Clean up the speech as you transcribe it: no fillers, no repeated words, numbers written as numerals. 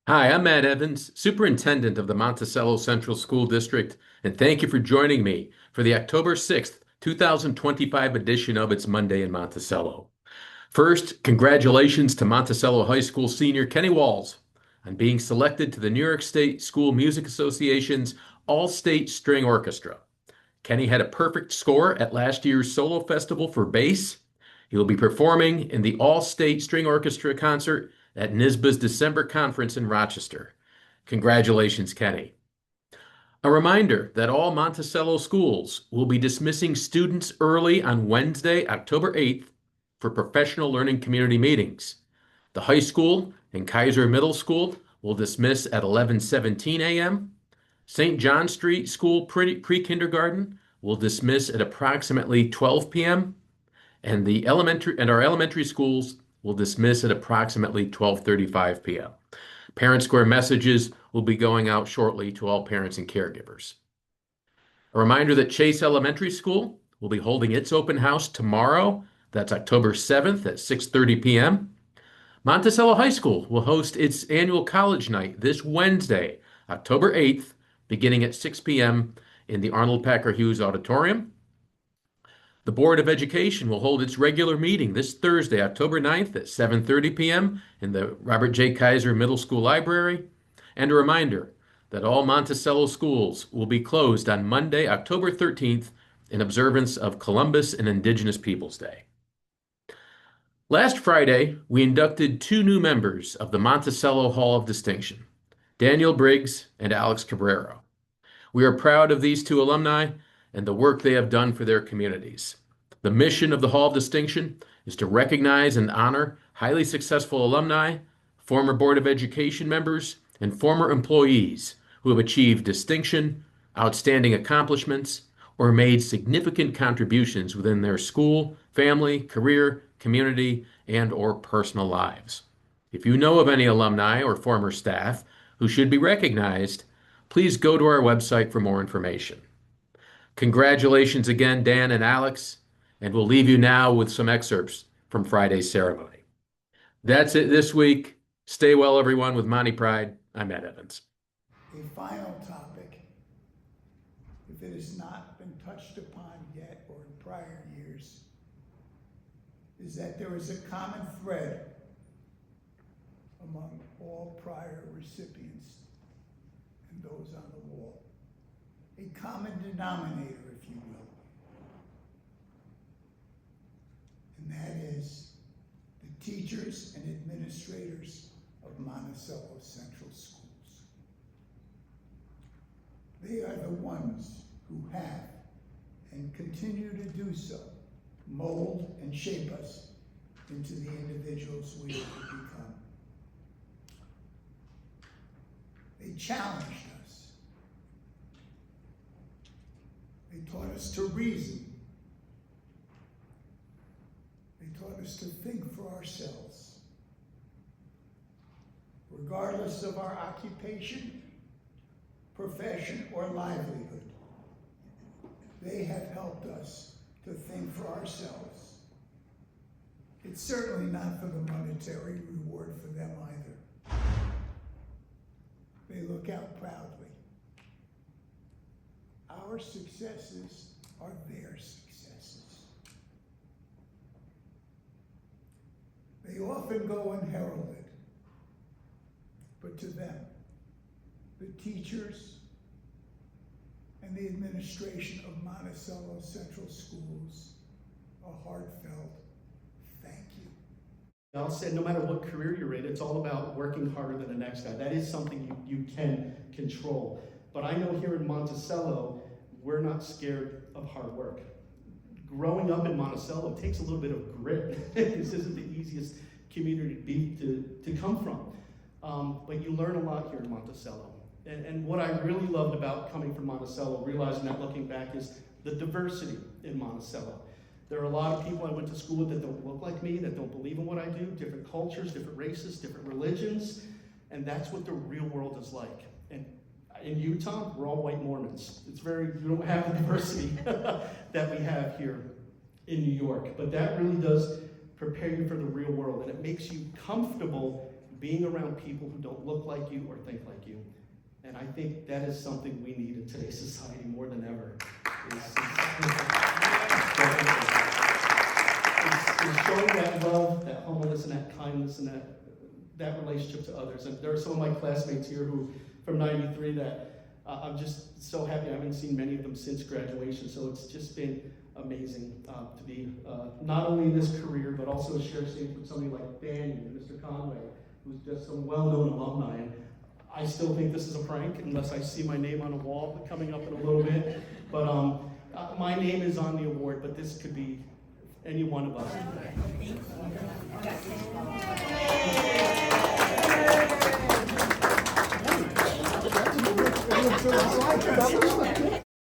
Hi, I'm Matt Evans, Superintendent of the Monticello Central School District, and thank you for joining me for the October 6th, 2025 edition of It's Monday in Monticello. First, congratulations to Monticello High School senior Kenny Walls on being selected to the New York State School Music Association's All-State String Orchestra. Kenny had a perfect score at last year's solo festival for bass. He will be performing in the All-State String Orchestra concert at NISBA's December conference in Rochester. Congratulations, Kenny. A reminder that all Monticello schools will be dismissing students early on Wednesday, October 8th for professional learning community meetings. The high school and Kaiser Middle School will dismiss at 11:17 a.m. St. John Street School pre-kindergarten will dismiss at approximately 12 p.m. and our elementary schools will dismiss at approximately 12:35 p.m. Parent Square messages will be going out shortly to all parents and caregivers. A reminder that Chase Elementary School will be holding its open house tomorrow. That's October 7th at 6:30 p.m. Monticello High School will host its annual college night this Wednesday, October 8th, beginning at 6 p.m. in the Arnold Packer Hughes Auditorium. The Board of Education will hold its regular meeting this Thursday, October 9th at 7:30 p.m. in the Robert J. Kaiser Middle School Library. And a reminder that all Monticello schools will be closed on Monday, October 13th in observance of Columbus and Indigenous Peoples Day. Last Friday, we inducted two new members of the Monticello Hall of Distinction, Daniel Briggs and Alex Cabrero. We are proud of these two alumni and the work they have done for their communities. The mission of the Hall of Distinction is to recognize and honor highly successful alumni, former Board of Education members, and former employees who have achieved distinction, outstanding accomplishments, or made significant contributions within their school, family, career, community, and/or personal lives. If you know of any alumni or former staff who should be recognized, please go to our website for more information. Congratulations again, Dan and Alex, and we'll leave you now with some excerpts from Friday's ceremony. That's it this week. Stay well, everyone. With Monty Pride, I'm Matt Evans. A final topic, if it has not been touched upon yet or in prior years, is that there is a common thread among all prior recipients and those on the wall. A common denominator, if you will. And that is the teachers and administrators of Monticello Central Schools. They are the ones who have and continue to do so, mold and shape us into the individuals we are to become. They challenged us. They taught us to reason. They taught us to think for ourselves. Regardless of our occupation, profession, or livelihood, they have helped us to think for ourselves. It's certainly not for the monetary reward for them either. They look out proudly. Our successes are their successes. They often go unheralded, but to them, the teachers and the administration of Monticello Central Schools, a heartfelt thank you. I'll say no matter what career you're in, it's all about working harder than the next guy. That is something you can control. But I know here in Monticello, we're not scared of hard work. Growing up in Monticello takes a little bit of grit. This isn't the easiest community to come from. But you learn a lot here in Monticello. And what I really loved about coming from Monticello, realizing that looking back, is the diversity in Monticello. There are a lot of people I went to school with that don't look like me, that don't believe in what I do, different cultures, different races, different religions, and that's what the real world is like. And in Utah, we're all white Mormons. You don't have the diversity that we have here in New York, but that really does prepare you for the real world, and it makes you comfortable being around people who don't look like you or think like you. And I think that is something we need in today's society more than ever. Is showing that love, that humbleness, and that kindness, and that relationship to others. And there are some of my classmates here who, from '93, that I'm just so happy. I haven't seen many of them since graduation, so it's just been amazing to be not only in this career, but also share stage with somebody like Danny and Mr. Conway, who's just some well-known alumni. And I still think this is a prank, unless I see my name on a wall coming up in a little bit. But my name is on the award, but this could be any one of us. That was